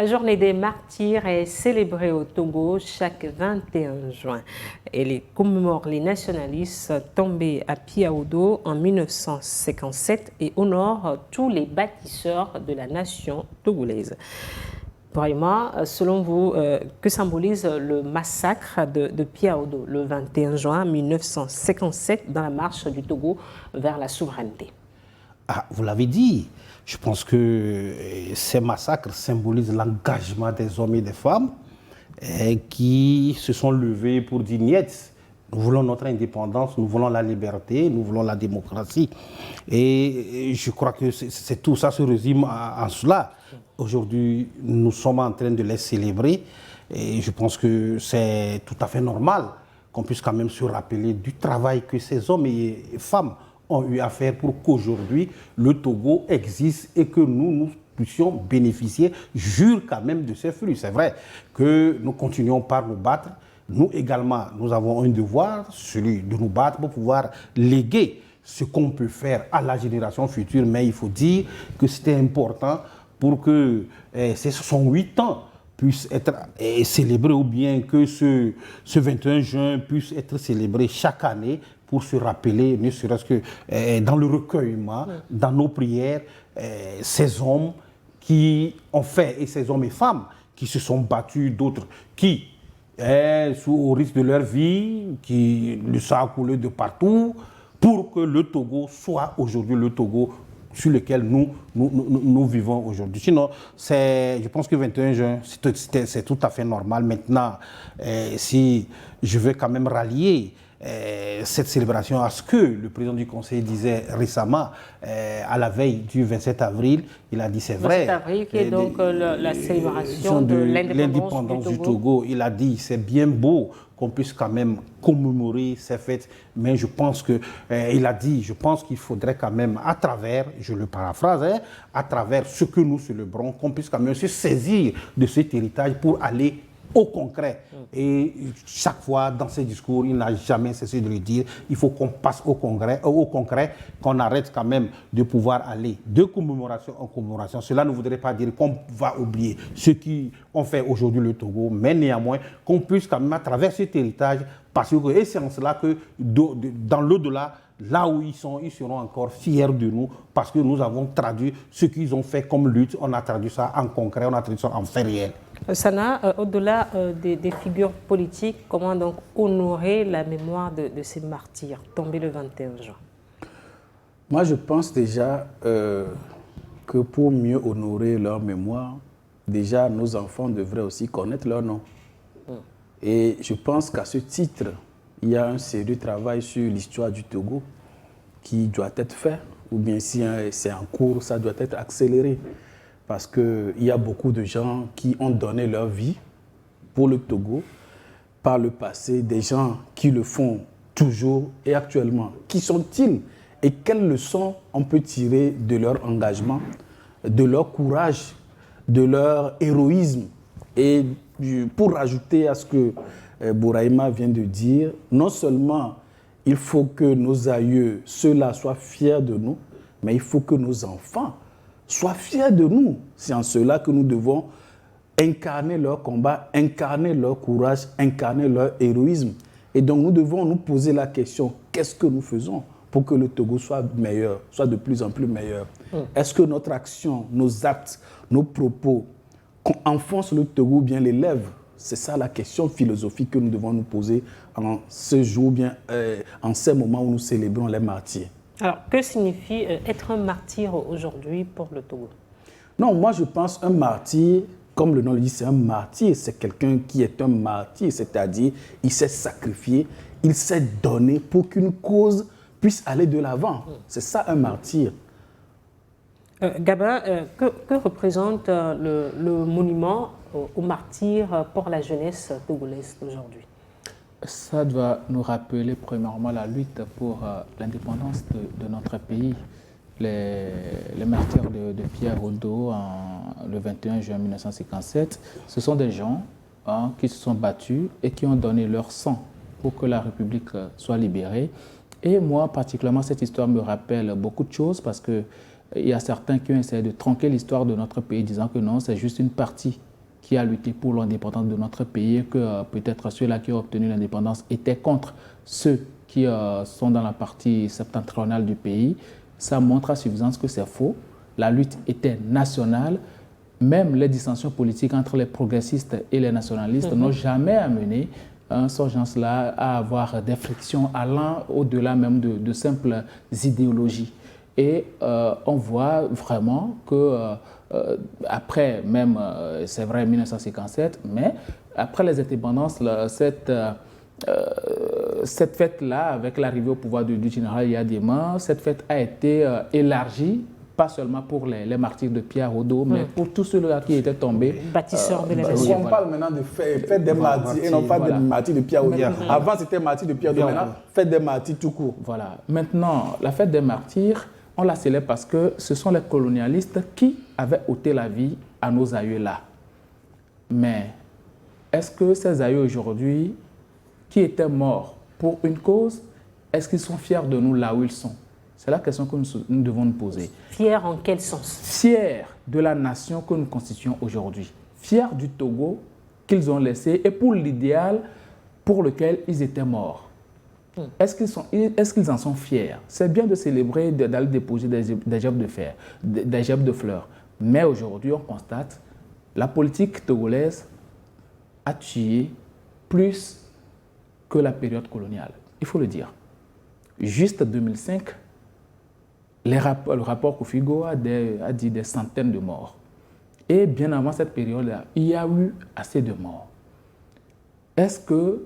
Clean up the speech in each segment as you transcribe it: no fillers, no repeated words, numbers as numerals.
La journée des martyrs est célébrée au Togo chaque 21 juin. Elle commémore les nationalistes tombés à Piaodo en 1957 et honore tous les bâtisseurs de la nation togolaise. Vraiment, selon vous, que symbolise le massacre de Piaodo le 21 juin 1957 dans la marche du Togo vers la souveraineté? Ah, vous l'avez dit, je pense que ces massacres symbolisent l'engagement des hommes et des femmes qui se sont levés pour dire niet. Nous voulons notre indépendance, nous voulons la liberté, nous voulons la démocratie. Et je crois que c'est tout ça se résume en cela. Aujourd'hui, nous sommes en train de les célébrer et je pense que c'est tout à fait normal qu'on puisse quand même se rappeler du travail que ces hommes et femmes ont eu à faire pour qu'aujourd'hui le Togo existe et que nous puissions bénéficier, jure quand même de ces fruits. C'est vrai que nous continuons par nous battre. Nous également, nous avons un devoir, celui de nous battre pour pouvoir léguer ce qu'on peut faire à la génération future. Mais il faut dire que c'était important pour que ces 68 ans puissent être célébrés ou bien que ce 21 juin puisse être célébré chaque année pour se rappeler, ne serait-ce que dans le recueillement, dans nos prières, ces hommes qui ont fait, et ces hommes et femmes qui se sont battus, d'autres qui, au risque de leur vie, qui le sang a coulé de partout, pour que le Togo soit aujourd'hui le Togo sur lequel nous vivons aujourd'hui. Sinon, je pense que 21 juin, c'est tout à fait normal. Maintenant, si je veux quand même rallier cette célébration à ce que le président du Conseil disait récemment, à la veille du 27 avril, il a dit c'est vrai. 27 avril, qui est donc la célébration de l'indépendance du Togo. Il a dit c'est bien beau qu'on puisse quand même commémorer ces fêtes, mais je pense que, il a dit, je pense qu'il faudrait quand même, à travers, je le paraphrase, à travers ce que nous célébrons, qu'on puisse quand même se saisir de cet héritage pour aller au concret. Et chaque fois, dans ses discours, il n'a jamais cessé de le dire, il faut qu'on passe au concret, qu'on arrête quand même de pouvoir aller de commémoration en commémoration. Cela ne voudrait pas dire qu'on va oublier ce qui ont fait aujourd'hui le Togo, mais néanmoins, qu'on puisse quand même, à travers cet héritage, passer au concret. Et c'est en cela que, dans l'au-delà, là où ils seront encore fiers de nous parce que nous avons traduit ce qu'ils ont fait comme lutte. On a traduit ça en concret, on a traduit ça en fait réel. Sana, au-delà des figures politiques, comment donc honorer la mémoire de ces martyrs tombés le 21 juin? Moi, je pense déjà que pour mieux honorer leur mémoire, déjà nos enfants devraient aussi connaître leur nom. Et je pense qu'à ce titre, il y a un sérieux travail sur l'histoire du Togo qui doit être fait, ou bien si c'est en cours, ça doit être accéléré. Parce qu'il y a beaucoup de gens qui ont donné leur vie pour le Togo par le passé, des gens qui le font toujours et actuellement. Qui sont-ils et quelles leçons on peut tirer de leur engagement, de leur courage, de leur héroïsme? Et pour rajouter à ce que Bouraïma vient de dire, non seulement il faut que nos aïeux, ceux-là, soient fiers de nous, mais il faut que nos enfants soient fiers de nous. C'est en cela que nous devons incarner leur combat, incarner leur courage, incarner leur héroïsme. Et donc nous devons nous poser la question, qu'est-ce que nous faisons pour que le Togo soit meilleur, soit de plus en plus meilleur? Est-ce que notre action, nos actes, nos propos enfoncent le Togo ou bien l'élèvent? C'est ça la question philosophique que nous devons nous poser en ce jour, bien en ces moments où nous célébrons les martyrs. Alors, que signifie être un martyr aujourd'hui pour le Togo? Non, moi je pense un martyr, comme le nom le dit, c'est un martyr. C'est quelqu'un qui est un martyr, c'est-à-dire il s'est sacrifié, il s'est donné pour qu'une cause puisse aller de l'avant. C'est ça un martyr. Gabin, que représente le monument aux martyrs pour la jeunesse togolaise d'aujourd'hui? Ça doit nous rappeler premièrement la lutte pour l'indépendance de notre pays. Les martyrs de Piaodo le 21 juin 1957, ce sont des gens qui se sont battus et qui ont donné leur sang pour que la République soit libérée. Et moi, particulièrement, cette histoire me rappelle beaucoup de choses parce qu'il y a certains qui ont essayé de tronquer l'histoire de notre pays disant que non, c'est juste une partie qui a lutté pour l'indépendance de notre pays et que peut-être ceux-là qui ont obtenu l'indépendance étaient contre ceux qui sont dans la partie septentrionale du pays. Ça montre à suffisance que c'est faux. La lutte était nationale. Même les dissensions politiques entre les progressistes et les nationalistes n'ont jamais amené ces gens-là à avoir des frictions allant au-delà même de simples idéologies. Et on voit vraiment que après même, c'est vrai 1957, mais après les indépendances, cette fête-là, avec l'arrivée au pouvoir du général Yadema, cette fête a été élargie, pas seulement pour les martyrs de Pierre Odo, mais pour tous ceux-là qui étaient tombés. Bâtisseurs de la nation. On parle maintenant de fête des martyrs et non pas des martyrs de Pierre Odo. Avant, c'était martyrs de Pierre Odo, maintenant, fête des martyrs tout court. Voilà. Maintenant, la fête des martyrs, on la célèbre parce que ce sont les colonialistes qui avaient ôté la vie à nos aïeux là. Mais est-ce que ces aïeux aujourd'hui, qui étaient morts pour une cause, est-ce qu'ils sont fiers de nous là où ils sont? C'est la question que nous devons nous poser. Fiers en quel sens? Fiers de la nation que nous constituons aujourd'hui. Fiers du Togo qu'ils ont laissé et pour l'idéal pour lequel ils étaient morts. Est-ce qu'ils en sont fiers? C'est bien de célébrer, d'aller déposer des gerbes de fleurs. Mais aujourd'hui, on constate la politique togolaise a tué plus que la période coloniale. Il faut le dire. Juste en 2005, le rapport Kofigo a dit des centaines de morts. Et bien avant cette période-là, il y a eu assez de morts. Est-ce que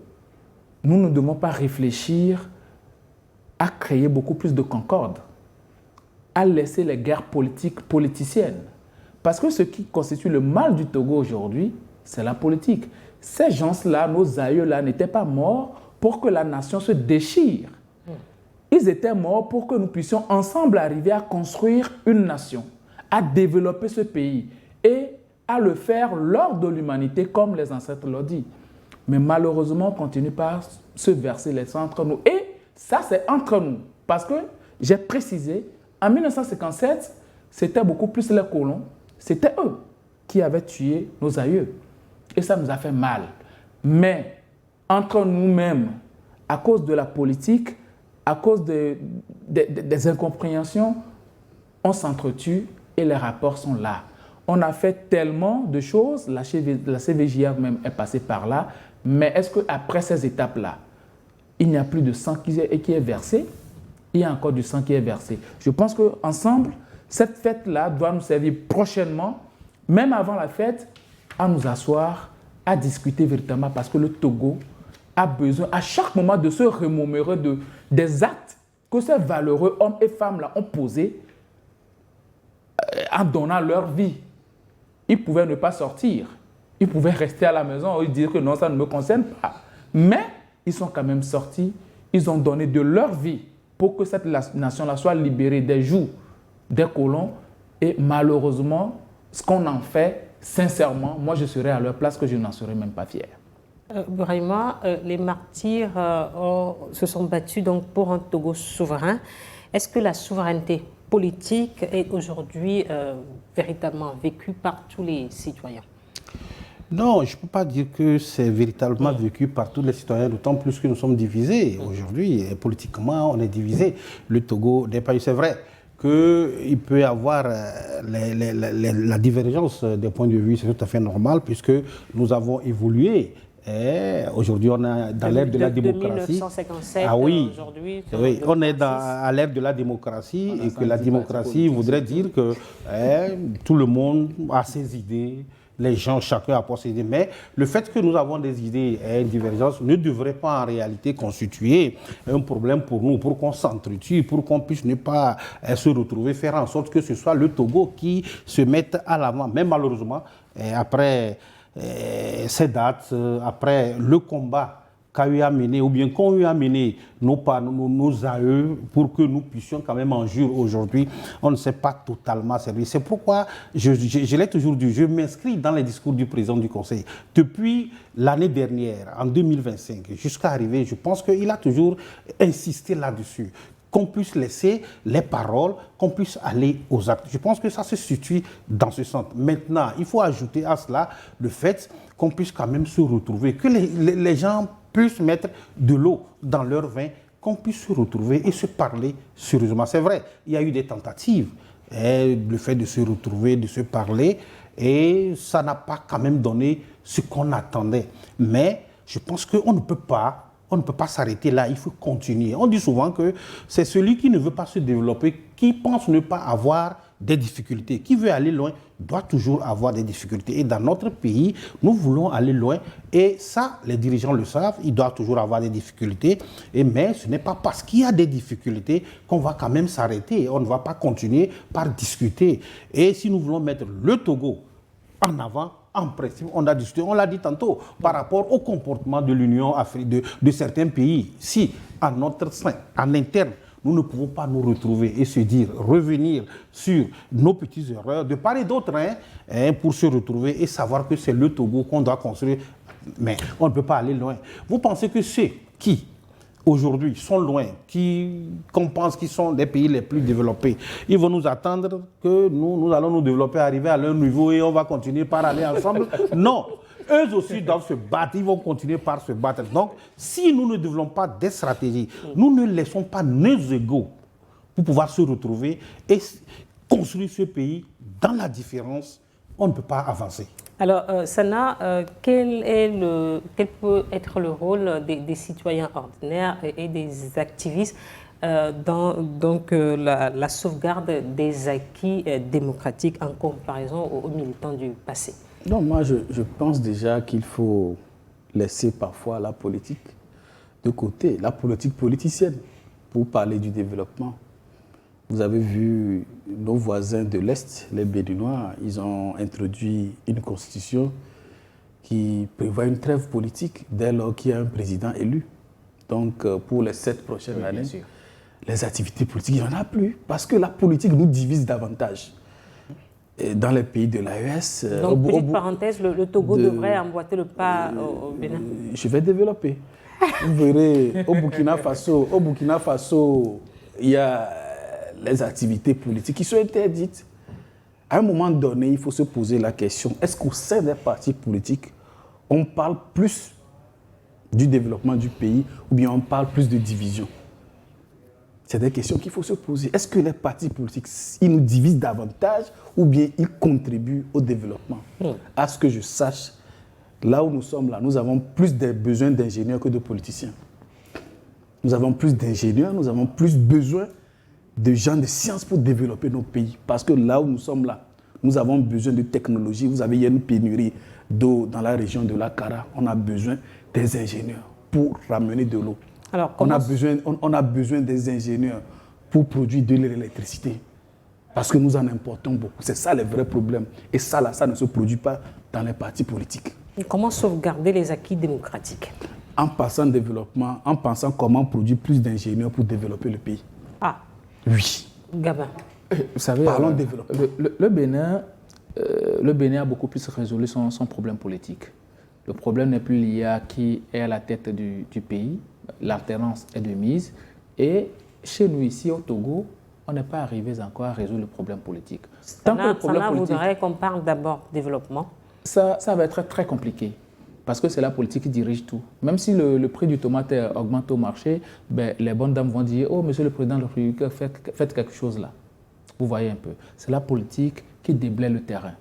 nous ne devons pas réfléchir à créer beaucoup plus de concorde, à laisser les guerres politiciennes? Parce que ce qui constitue le mal du Togo aujourd'hui, c'est la politique. Ces gens-là, nos aïeux-là, n'étaient pas morts pour que la nation se déchire. Ils étaient morts pour que nous puissions ensemble arriver à construire une nation, à développer ce pays et à le faire lors de l'humanité comme les ancêtres l'ont dit. Mais malheureusement, on continue par se verser les sangs entre nous. Et ça, c'est entre nous. Parce que, j'ai précisé, en 1957, c'était beaucoup plus les colons. C'était eux qui avaient tué nos aïeux. Et ça nous a fait mal. Mais, entre nous-mêmes, à cause de la politique, à cause des incompréhensions, on s'entretue et les rapports sont là. On a fait tellement de choses, la CVJR même est passée par là, mais est-ce qu'après ces étapes-là, il n'y a plus de sang qui est versé? Il y a encore du sang qui est versé. Je pense qu'ensemble, cette fête-là doit nous servir prochainement, même avant la fête, à nous asseoir, à discuter véritablement, parce que le Togo a besoin à chaque moment de se remémorer des actes que ces valeureux hommes et femmes-là ont posés en donnant leur vie. Ils pouvaient ne pas sortir. Ils pouvaient rester à la maison et dire que non, ça ne me concerne pas. Mais ils sont quand même sortis. Ils ont donné de leur vie pour que cette nation-là soit libérée des jougs des colons. Et malheureusement, ce qu'on en fait, sincèrement, moi je serais à leur place que je n'en serais même pas fier. Brahima, les martyrs se sont battus donc pour un Togo souverain. Est-ce que la souveraineté politique est aujourd'hui véritablement vécue par tous les citoyens? Non, je ne peux pas dire que c'est véritablement vécu par tous les citoyens, d'autant plus que nous sommes divisés. Aujourd'hui, politiquement, on est divisés. Le Togo n'est pas... C'est vrai qu'il peut y avoir la divergence des points de vue, c'est tout à fait normal, puisque nous avons évolué. Aujourd'hui, on est dans l'ère de la démocratie. 1957, ah oui, aujourd'hui, oui, on est à l'ère de la démocratie et que la démocratie voudrait dire que tout le monde a ses idées, les gens, chacun a ses idées. Mais le fait que nous avons des idées et une divergence ne devrait pas en réalité constituer un problème pour nous, pour qu'on s'entretue, pour qu'on puisse ne pas se retrouver, faire en sorte que ce soit le Togo qui se mette à l'avant. Mais malheureusement, après ces dates, après le combat qu'a eu à mener, ou bien qu'ont eu à mener nos aïeux pour que nous puissions quand même en jurer aujourd'hui, on ne s'est pas totalement servi. C'est pourquoi, je l'ai toujours dit, je m'inscris dans les discours du président du Conseil. Depuis l'année dernière, en 2025, jusqu'à arriver, je pense qu'il a toujours insisté là-dessus. qu'on puisse laisser les paroles, qu'on puisse aller aux actes. Je pense que ça se situe dans ce sens. Maintenant, il faut ajouter à cela le fait qu'on puisse quand même se retrouver, que les gens puissent mettre de l'eau dans leur vin, qu'on puisse se retrouver et se parler sérieusement. C'est vrai, il y a eu des tentatives, le fait de se retrouver, de se parler, et ça n'a pas quand même donné ce qu'on attendait. Mais je pense qu'on ne peut pas s'arrêter là, il faut continuer. On dit souvent que c'est celui qui ne veut pas se développer, qui pense ne pas avoir des difficultés, qui veut aller loin, doit toujours avoir des difficultés. Et dans notre pays, nous voulons aller loin. Et ça, les dirigeants le savent, ils doivent toujours avoir des difficultés. Mais ce n'est pas parce qu'il y a des difficultés qu'on va quand même s'arrêter. On ne va pas continuer par discuter. Et si nous voulons mettre le Togo en avant, en principe, on a discuté, on l'a dit tantôt, par rapport au comportement de l'Union africaine, de certains pays. Si, à notre sein, en interne, nous ne pouvons pas nous retrouver et se dire, revenir sur nos petites erreurs, de part et d'autre, pour se retrouver et savoir que c'est le Togo qu'on doit construire. Mais on ne peut pas aller loin. Vous pensez que ceux qui, aujourd'hui, sont loin, qu'on pense qu'ils sont des pays les plus développés, ils vont nous attendre que nous allons nous développer, arriver à leur niveau et on va continuer par aller ensemble? Non. Eux aussi doivent se battre, ils vont continuer par se battre. Donc, si nous ne développons pas des stratégies, nous ne laissons pas nos égaux pour pouvoir se retrouver et construire ce pays dans la différence, on ne peut pas avancer. Alors, Sana, quel peut être le rôle des citoyens ordinaires et des activistes dans la sauvegarde des acquis démocratiques en comparaison aux militants du passé? Non, moi, je pense déjà qu'il faut laisser parfois la politique de côté, la politique politicienne, pour parler du développement. Vous avez vu nos voisins de l'Est, les Béninois, ils ont introduit une constitution qui prévoit une trêve politique dès lors qu'il y a un président élu. Donc, pour les 7 prochaines années, les activités politiques, il n'y en a plus, parce que la politique nous divise davantage. Et dans les pays de l'AES... Donc, petite parenthèse, le Togo devrait emboîter le pas au Bénin. Je vais développer. Vous verrez, au Burkina Faso, il y a les activités politiques qui sont interdites. À un moment donné, il faut se poser la question, est-ce qu'au sein des partis politiques, on parle plus du développement du pays ou bien on parle plus de division? C'est des questions qu'il faut se poser. Est-ce que les partis politiques, ils nous divisent davantage ou bien ils contribuent au développement? À ce que je sache, là où nous sommes là, nous avons plus besoin d'ingénieurs que de politiciens. Nous avons plus d'ingénieurs, nous avons plus besoin de gens de sciences pour développer nos pays. Parce que là où nous sommes là, nous avons besoin de technologie. Vous avez une pénurie d'eau dans la région de la Kara. On a besoin des ingénieurs pour ramener de l'eau. Alors, on a besoin des ingénieurs pour produire de l'électricité. Parce que nous en importons beaucoup. C'est ça le vrai problème. Et ça, là, ça ne se produit pas dans les partis politiques. Et comment sauvegarder les acquis démocratiques? En pensant comment produire plus d'ingénieurs pour développer le pays. Ah. Oui. Gabin. Vous savez, parlons de développement. Le Bénin a beaucoup plus résolu son problème politique. Le problème n'est plus lié à qui est à la tête du pays. L'alternance est de mise. Et chez nous, ici, au Togo, on n'est pas arrivé encore à résoudre le problème politique. Tant que le problème politique... voudrait qu'on parle d'abord développement. Ça va être très compliqué. Parce que c'est la politique qui dirige tout. Même si le prix du tomate augmente au marché, les bonnes dames vont dire « Oh, monsieur le président de la République, faites quelque chose là. » Vous voyez un peu. C'est la politique qui déblaye le terrain.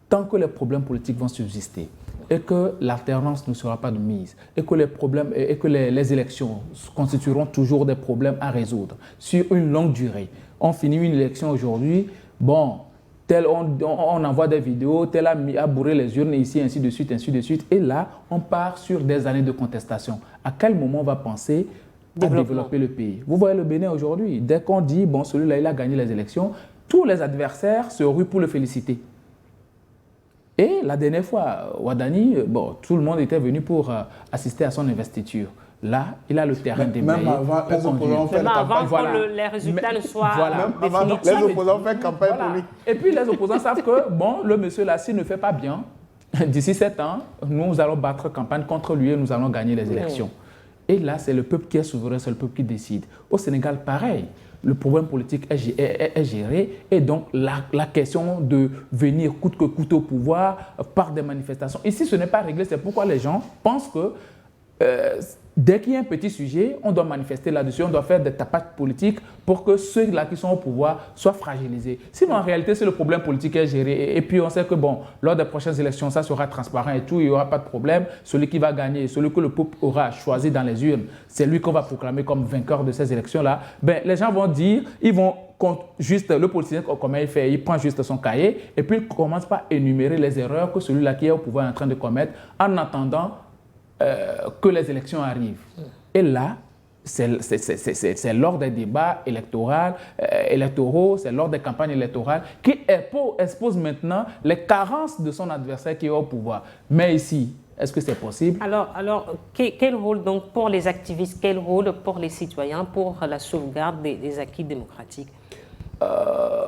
Tant que les problèmes politiques vont subsister et que l'alternance ne sera pas de mise et que les problèmes et que les élections constitueront toujours des problèmes à résoudre sur une longue durée. On finit une élection aujourd'hui, bon, tel on envoie des vidéos, tel a bourré les urnes ici, ainsi de suite, et là, on part sur des années de contestation. À quel moment on va penser à développer le pays? Vous voyez le Bénin aujourd'hui, dès qu'on dit, bon, celui-là, il a gagné les élections, tous les adversaires se ruent pour le féliciter. Et la dernière fois, Wadani, bon, tout le monde était venu pour assister à son investiture. Là, il a le terrain déblayé. Même avant, les opposants font campagne. Les résultats ne soient Même avant, les opposants font campagne pour lui. Et puis les opposants savent que, bon, le monsieur là, s'il ne fait pas bien, d'ici 7 ans, nous allons battre campagne contre lui et nous allons gagner les élections. Et là, c'est le peuple qui est souverain, c'est le peuple qui décide. Au Sénégal, pareil. le problème politique est géré et donc la question de venir coûte que coûte au pouvoir par des manifestations. Ici, ce n'est pas réglé, c'est pourquoi les gens pensent que dès qu'il y a un petit sujet, on doit manifester là-dessus, on doit faire des tapages politiques pour que ceux-là qui sont au pouvoir soient fragilisés. Sinon, en réalité, c'est le problème politique qui est géré. Et puis, on sait que, bon, lors des prochaines élections, ça sera transparent et tout, il n'y aura pas de problème. Celui qui va gagner, celui que le peuple aura choisi dans les urnes, c'est lui qu'on va proclamer comme vainqueur de ces élections-là. Ben, les gens vont dire, ils vont juste, le politicien, comment il fait, il prend juste son cahier et puis il commence par énumérer les erreurs que celui-là qui est au pouvoir est en train de commettre en attendant que les élections arrivent. Et là, c'est lors des débats électoraux, c'est lors des campagnes électorales qui expose maintenant les carences de son adversaire qui est au pouvoir. Mais ici, est-ce que c'est possible? Alors quel rôle donc pour les activistes, quel rôle pour les citoyens pour la sauvegarde des acquis démocratiques?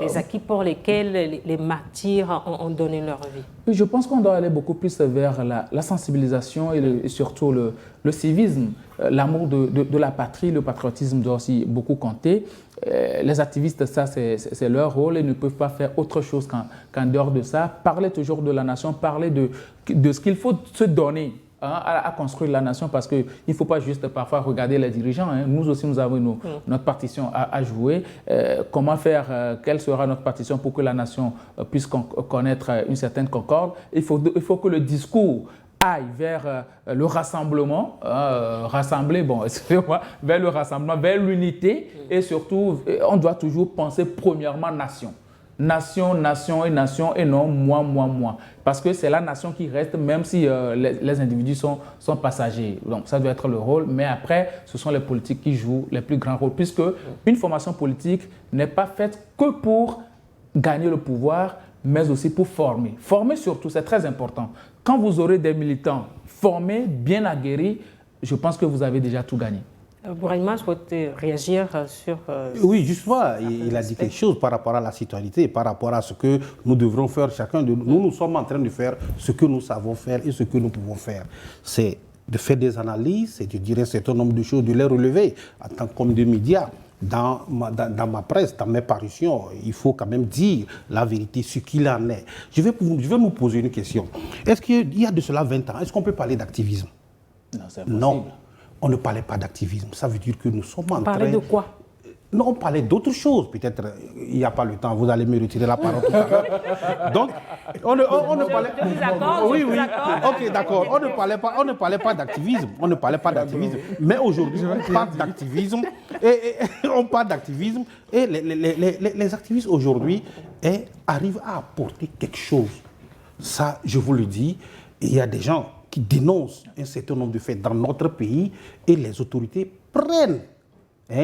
Les acquis pour lesquels les martyrs ont donné leur vie. Je pense qu'on doit aller beaucoup plus vers la sensibilisation et surtout le civisme. L'amour de la patrie, le patriotisme doit aussi beaucoup compter. Les activistes, ça c'est leur rôle et ne peuvent pas faire autre chose qu'en dehors de ça. Parler toujours de la nation, parler de ce qu'il faut se donner à construire la nation, parce qu'il ne faut pas juste parfois regarder les dirigeants. Nous aussi, nous avons notre partition à jouer. Comment faire, quelle sera notre partition pour que la nation puisse connaître une certaine concorde? Il faut que le discours aille vers le rassemblement, vers le rassemblement, vers l'unité, et surtout, on doit toujours penser premièrement nation. Nation, nation et non moi. Parce que c'est la nation qui reste, même si les individus sont passagers. Donc ça doit être le rôle. Mais après, ce sont les politiques qui jouent les plus grands rôles. Puisque une formation politique n'est pas faite que pour gagner le pouvoir, mais aussi pour former. Former surtout, c'est très important. Quand vous aurez des militants formés, bien aguerris, je pense que vous avez déjà tout gagné. Bourayma, je souhaite réagir sur... Oui, justement, il a dit quelque chose par rapport à la citoyenneté, par rapport à ce que nous devrons faire chacun de nous. Nous sommes en train de faire ce que nous savons faire et ce que nous pouvons faire. C'est de faire des analyses, c'est de dire un certain nombre de choses, de les relever en tant qu'homme de médias. Dans ma presse, dans mes parutions, il faut quand même dire la vérité, ce qu'il en est. Je vais vous poser une question. Est-ce qu'il y a de cela 20 ans, est-ce qu'on peut parler d'activisme? Non, c'est impossible. Non. On ne parlait pas d'activisme. Ça veut dire que nous sommes en train... On parlait de quoi? Non, on parlait d'autres choses. Peut-être il n'y a pas le temps. Vous allez me retirer la parole tout à l'heure. Donc, on ne parlait... Je vous accorde, oui. Ok, d'accord. On ne parlait pas d'activisme. On ne parlait pas d'activisme. Mais aujourd'hui, on parle d'activisme. On parle d'activisme. Et les activistes aujourd'hui arrivent à apporter quelque chose. Ça, je vous le dis, il y a des gens qui dénoncent un certain nombre de faits dans notre pays et les autorités prennent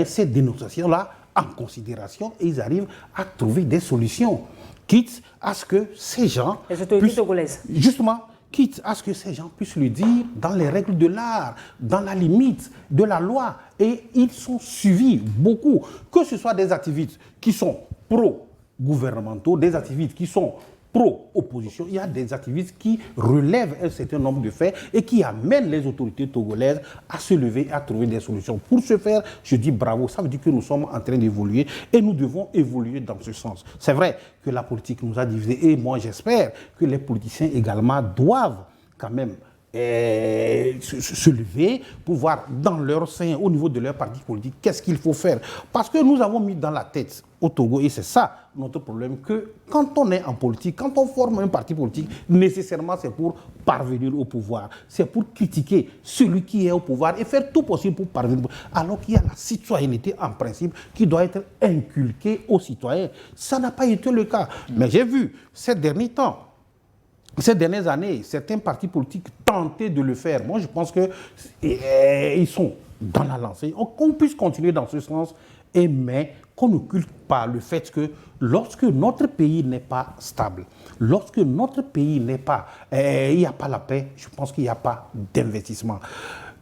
ces dénonciations-là en considération et ils arrivent à trouver des solutions, quitte à ce que ces gens... Les autorités togolaises. Justement, quitte à ce que ces gens puissent le dire dans les règles de l'art, dans la limite de la loi. Et ils sont suivis beaucoup, que ce soit des activistes qui sont pro-gouvernementaux, des activistes qui sont pro-opposition, il y a des activistes qui relèvent un certain nombre de faits et qui amènent les autorités togolaises à se lever et à trouver des solutions. Pour ce faire, je dis bravo, ça veut dire que nous sommes en train d'évoluer et nous devons évoluer dans ce sens. C'est vrai que la politique nous a divisés et moi j'espère que les politiciens également doivent quand même se lever pour voir dans leur sein, au niveau de leur parti politique, qu'est-ce qu'il faut faire. Parce que nous avons mis dans la tête au Togo, et c'est ça notre problème, que quand on est en politique, quand on forme un parti politique, nécessairement c'est pour parvenir au pouvoir. C'est pour critiquer celui qui est au pouvoir et faire tout possible pour parvenir. Alors qu'il y a la citoyenneté en principe qui doit être inculquée aux citoyens. Ça n'a pas été le cas. Mais j'ai vu ces derniers temps, ces dernières années, certains partis politiques tentaient de le faire. Moi, je pense qu'ils sont dans la lancée. Qu'on puisse continuer dans ce sens, mais qu'on n'occulte pas le fait que lorsque notre pays n'est pas stable, lorsque notre pays n'est pas... il n'y a pas la paix, je pense qu'il n'y a pas d'investissement.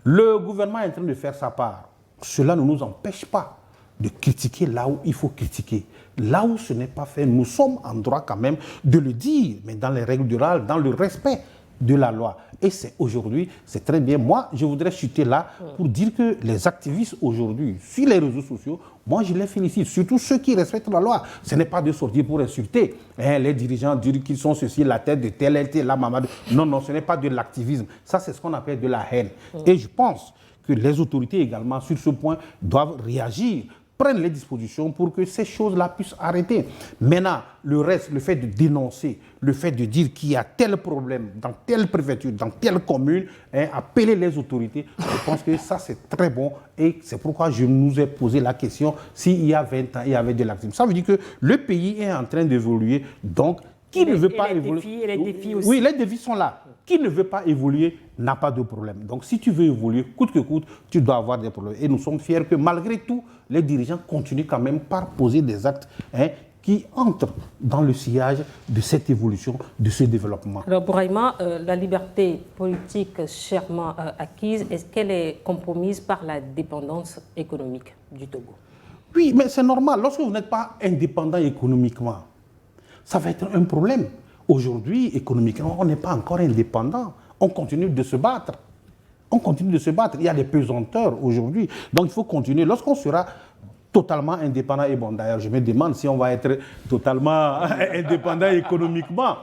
Le gouvernement est en train de faire sa part. Cela ne nous empêche pas de critiquer là où il faut critiquer. Là où ce n'est pas fait, nous sommes en droit quand même de le dire, mais dans les règles de l'art, dans le respect de la loi. Et c'est aujourd'hui, c'est très bien. Moi, je voudrais chuter là pour dire que les activistes aujourd'hui, sur les réseaux sociaux, moi, je les félicite, surtout ceux qui respectent la loi. Ce n'est pas de sortir pour insulter. Les dirigeants dire qu'ils sont ceci, la tête de tel, la maman. Non, non, ce n'est pas de l'activisme. Ça, c'est ce qu'on appelle de la haine. Et je pense que les autorités également, sur ce point, doivent réagir, prennent les dispositions pour que ces choses-là puissent arrêter. Maintenant, le reste, le fait de dénoncer, le fait de dire qu'il y a tel problème dans telle préfecture, dans telle commune, appeler les autorités, je pense que ça c'est très bon et c'est pourquoi je nous ai posé la question s'il y a 20 ans, il y avait de l'activisme. Ça veut dire que le pays est en train d'évoluer, donc qui ne veut pas évoluer... les défis aussi. Oui, les défis sont là. Qui ne veut pas évoluer n'a pas de problème. Donc, si tu veux évoluer, coûte que coûte, tu dois avoir des problèmes. Et nous sommes fiers que, malgré tout, les dirigeants continuent quand même par poser des actes qui entrent dans le sillage de cette évolution, de ce développement. Alors, Bourahima, la liberté politique chèrement acquise, est-ce qu'elle est compromise par la dépendance économique du Togo? Oui, mais c'est normal. Lorsque vous n'êtes pas indépendant économiquement, ça va être un problème. Aujourd'hui, économiquement, on n'est pas encore indépendant. On continue de se battre. On continue de se battre. Il y a des pesanteurs aujourd'hui. Donc, il faut continuer. Lorsqu'on sera totalement indépendant, et bon, d'ailleurs, je me demande si on va être totalement indépendant économiquement.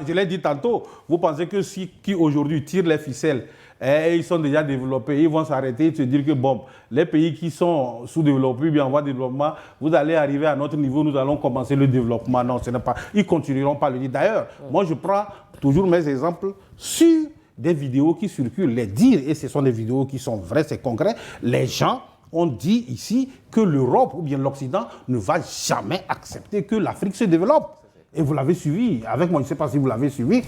Je l'ai dit tantôt, vous pensez que qui aujourd'hui tirent les ficelles, ils sont déjà développés, ils vont s'arrêter et se dire que bon, les pays qui sont sous-développés, bien en voie de développement, vous allez arriver à notre niveau, nous allons commencer le développement. Non, ce n'est pas. Ils continueront pas à le dire. D'ailleurs, moi je prends toujours mes exemples sur des vidéos qui circulent, les dires, et ce sont des vidéos qui sont vraies, c'est concret. Les gens ont dit ici que l'Europe ou bien l'Occident ne va jamais accepter que l'Afrique se développe. Et vous l'avez suivi, avec moi, je ne sais pas si vous l'avez suivi.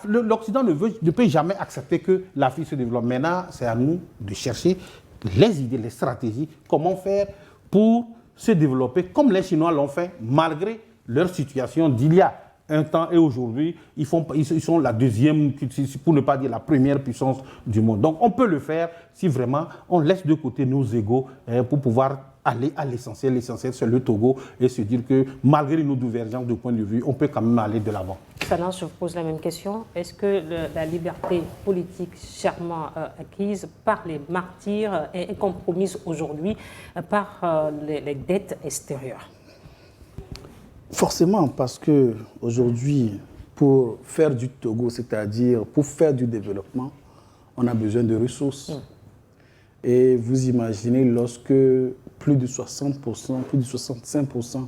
L'Occident ne peut jamais accepter que l'Afrique se développe. Maintenant, c'est à nous de chercher les idées, les stratégies, comment faire pour se développer comme les Chinois l'ont fait, malgré leur situation d'il y a un temps et aujourd'hui, ils sont la deuxième, pour ne pas dire la première puissance du monde. Donc on peut le faire si vraiment on laisse de côté nos égos pour pouvoir aller à l'essentiel. L'essentiel, c'est le Togo et se dire que malgré nos divergences de point de vue, on peut quand même aller de l'avant. Sana, je vous pose la même question. Est-ce que la liberté politique chèrement acquise par les martyrs est compromise aujourd'hui par les dettes extérieures? Forcément, parce qu'aujourd'hui, pour faire du Togo, c'est-à-dire pour faire du développement, on a besoin de ressources. Et vous imaginez lorsque plus de 60%, plus de 65%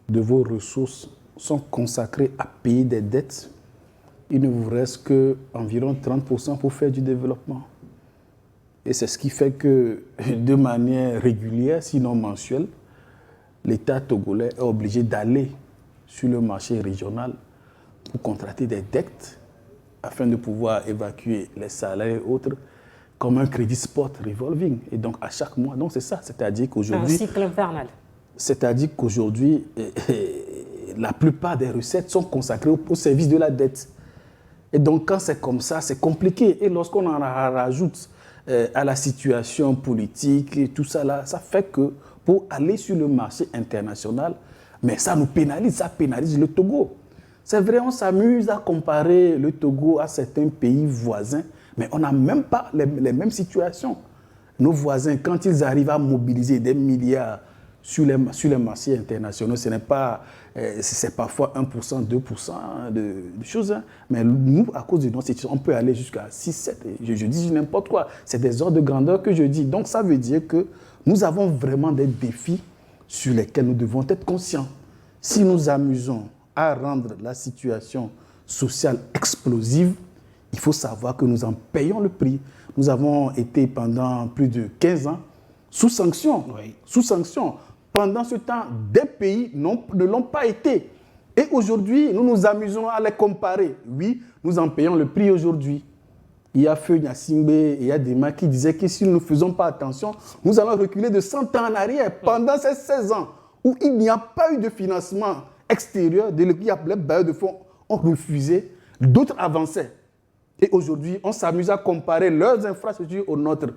de vos ressources sont consacrées à payer des dettes, il ne vous reste qu'environ 30% pour faire du développement. Et c'est ce qui fait que, de manière régulière, sinon mensuelle, l'État togolais est obligé d'aller sur le marché régional pour contracter des dettes afin de pouvoir évacuer les salaires et autres comme un crédit spot revolving. Et donc, à chaque mois, donc c'est ça. C'est-à-dire qu'aujourd'hui... Un cycle infernal. C'est-à-dire qu'aujourd'hui, la plupart des recettes sont consacrées au service de la dette. Et donc, quand c'est comme ça, c'est compliqué. Et lorsqu'on en rajoute à la situation politique et tout ça là, ça fait que pour aller sur le marché international, mais ça nous pénalise, ça pénalise le Togo. C'est vrai, on s'amuse à comparer le Togo à certains pays voisins, mais on n'a même pas les mêmes situations. Nos voisins, quand ils arrivent à mobiliser des milliards sur les marchés internationaux, ce n'est pas, c'est parfois 1%, 2% de choses, hein. Mais nous, à cause de notre situation, on peut aller jusqu'à 6, 7, je dis n'importe quoi. C'est des ordres de grandeur que je dis. Donc ça veut dire que nous avons vraiment des défis sur lesquels nous devons être conscients. Si nous amusons à rendre la situation sociale explosive, il faut savoir que nous en payons le prix. Nous avons été pendant plus de 15 ans sous sanction. Oui. Sous sanction. Pendant ce temps, des pays ne l'ont pas été. Et aujourd'hui, nous nous amusons à les comparer. Oui, nous en payons le prix aujourd'hui. Il y a Feu Gnassingbé et il y a Dema qui disaient que si nous ne faisons pas attention, nous allons reculer de 100 ans en arrière. Pendant ces 16 ans où il n'y a pas eu de financement extérieur, les bailleurs de fonds ont refusé, d'autres avançaient. Et aujourd'hui, on s'amuse à comparer leurs infrastructures aux nôtres.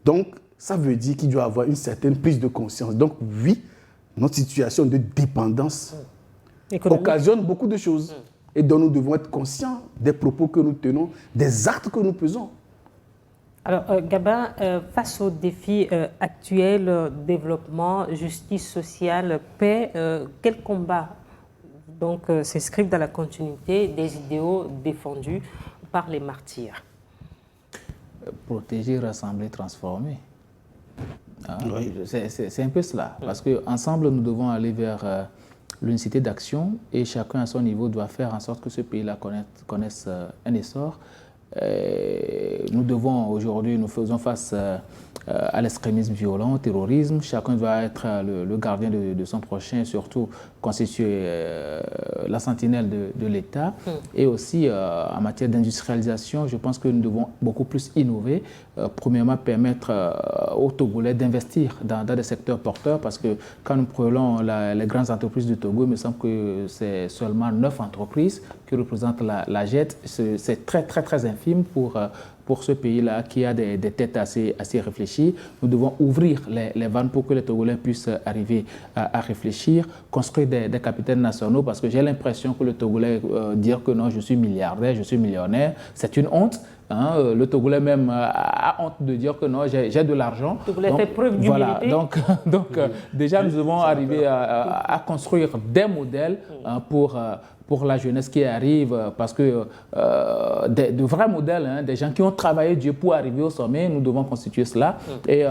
Donc, ça veut dire qu'il doit y avoir une certaine prise de conscience. Donc, oui, notre situation de dépendance occasionne beaucoup de choses. Et dont nous devons être conscients des propos que nous tenons, des actes que nous faisons. Alors, Gaba, face aux défis actuels, développement, justice sociale, paix, quel combat donc s'inscrivent dans la continuité des idéaux défendus par les martyrs? Protéger, rassembler, transformer. Hein? Oui. C'est un peu cela. Parce qu'ensemble, nous devons aller vers l'unicité d'action et chacun à son niveau doit faire en sorte que ce pays-là connaisse un essor. Nous devons aujourd'hui, nous faisons face à l'extrémisme violent, au terrorisme. Chacun doit être le gardien de son prochain et surtout constituer la sentinelle de l'État. Et aussi, en matière d'industrialisation, je pense que nous devons beaucoup plus innover. Premièrement, permettre aux Togolais d'investir dans des secteurs porteurs parce que quand nous prenons les grandes entreprises du Togo, il me semble que c'est seulement 9 entreprises qui représentent la JET. C'est très, très, très infime pour ce pays-là qui a des têtes assez réfléchies. Nous devons ouvrir les vannes pour que les Togolais puissent arriver à réfléchir, construire des capitales nationaux parce que j'ai l'impression que le Togolais dire que non, je suis milliardaire, je suis millionnaire, c'est une honte. Hein, le Togolais même a honte de dire que non, j'ai de l'argent. Le Togolais fait preuve d'humilité. Voilà, donc déjà nous devons arriver à construire des modèles pour la jeunesse qui arrive, parce que de vrais modèles, hein, des gens qui ont travaillé dur pour arriver au sommet, nous devons constituer cela et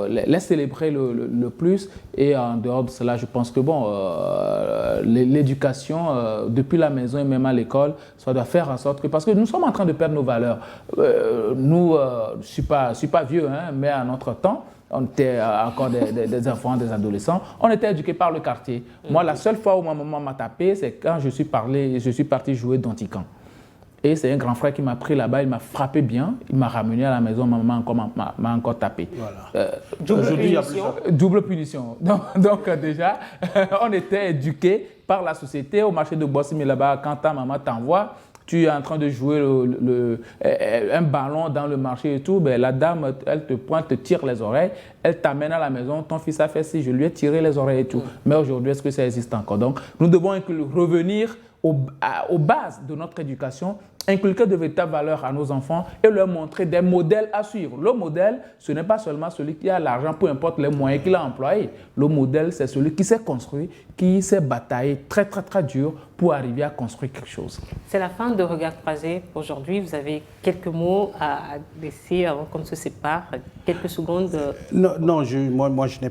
les célébrer le plus. Et en dehors de cela, je pense que bon, l'éducation, depuis la maison et même à l'école, ça doit faire en sorte que, parce que nous sommes en train de perdre nos valeurs. Nous, je ne suis pas vieux, hein, mais à notre temps, on était encore des enfants, des adolescents. On était éduqués par le quartier. Moi, la seule fois où ma maman m'a tapé, c'est quand je suis parti jouer Dantican. Et c'est un grand frère qui m'a pris là-bas, il m'a frappé bien, il m'a ramené à la maison, ma maman m'a encore tapé. Voilà. Double punition. Donc déjà, on était éduqués par la société. Au marché de Boissy, là-bas, quand ta maman t'envoie, tu es en train de jouer un ballon dans le marché et tout, ben, la dame, elle te pointe, te tire les oreilles, elle t'amène à la maison, ton fils a fait ci, je lui ai tiré les oreilles et tout. Mais aujourd'hui, est-ce que ça existe encore? Donc, nous devons revenir aux bases de notre éducation, inculquer de véritables valeurs à nos enfants et leur montrer des modèles à suivre. Le modèle, ce n'est pas seulement celui qui a l'argent, peu importe les moyens qu'il a employés. Le modèle, c'est celui qui s'est construit, qui s'est bataillé très, très, très dur pour arriver à construire quelque chose. C'est la fin de Regard Croisé aujourd'hui. Vous avez quelques mots à laisser avant qu'on ne se sépare, quelques secondes. Non, moi je n'ai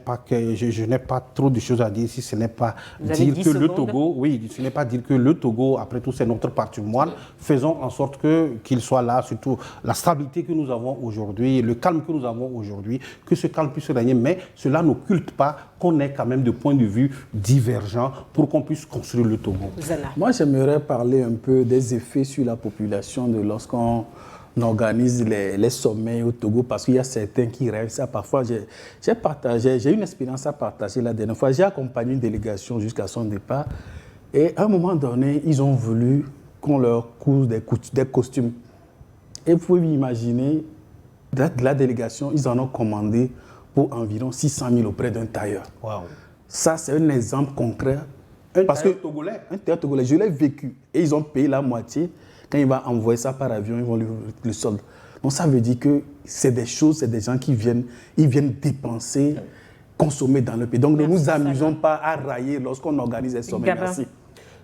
pas trop de choses à dire si ce n'est pas dire que le Togo, oui, ce n'est pas dire que le Togo, après tout, c'est notre patrimoine. Faisons en sorte qu'il soit là, surtout la stabilité que nous avons aujourd'hui, le calme que nous avons aujourd'hui, que ce calme puisse régner, mais cela n'occulte pas qu'on ait quand même des points de vue divergents pour qu'on puisse construire le Togo. Moi, j'aimerais parler un peu des effets sur la population de lorsqu'on organise les sommets au Togo, parce qu'il y a certains qui rêvent ça. Parfois, j'ai une expérience à partager la dernière fois. J'ai accompagné une délégation jusqu'à son départ et à un moment donné, ils ont voulu qu'on leur couse des costumes. Et vous pouvez imaginer, de la délégation, ils en ont commandé pour environ 600 000 auprès d'un tailleur. Wow. Ça, c'est un exemple concret. Un tailleur togolais, je l'ai vécu. Et ils ont payé la moitié. Quand il va envoyer ça par avion, ils vont le solde. Donc ça veut dire que c'est des choses, c'est des gens qui viennent dépenser, consommer dans le pays. Donc ne nous amusons pas à railler lorsqu'on organise des sommets. Merci.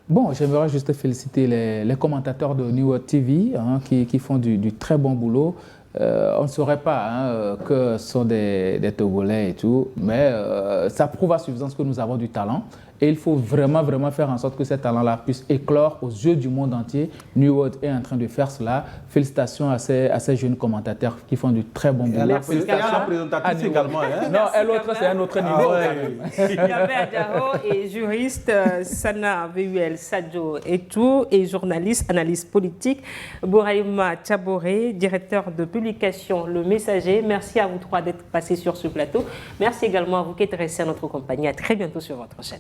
Bon, j'aimerais juste féliciter les commentateurs de New World TV qui font du très bon boulot. On ne saurait pas que ce sont des Togolais et tout, mais ça prouve à suffisance que nous avons du talent. Et il faut vraiment, vraiment faire en sorte que ces talents-là puissent éclore aux yeux du monde entier. New World est en train de faire cela. Félicitations à ces jeunes commentateurs qui font du très bon boulot. Félicitations à la présentatrice également. Hein? Non, l'autre, c'est un autre niveau. Yabé Adjao est juriste, Sana VUL Sadio et tout, et journaliste, analyste politique. Bouraïma Tchaboré, directeur de publication Le Messager. Merci à vous trois d'être passés sur ce plateau. Merci également à vous qui êtes restés à notre compagnie. À très bientôt sur votre chaîne.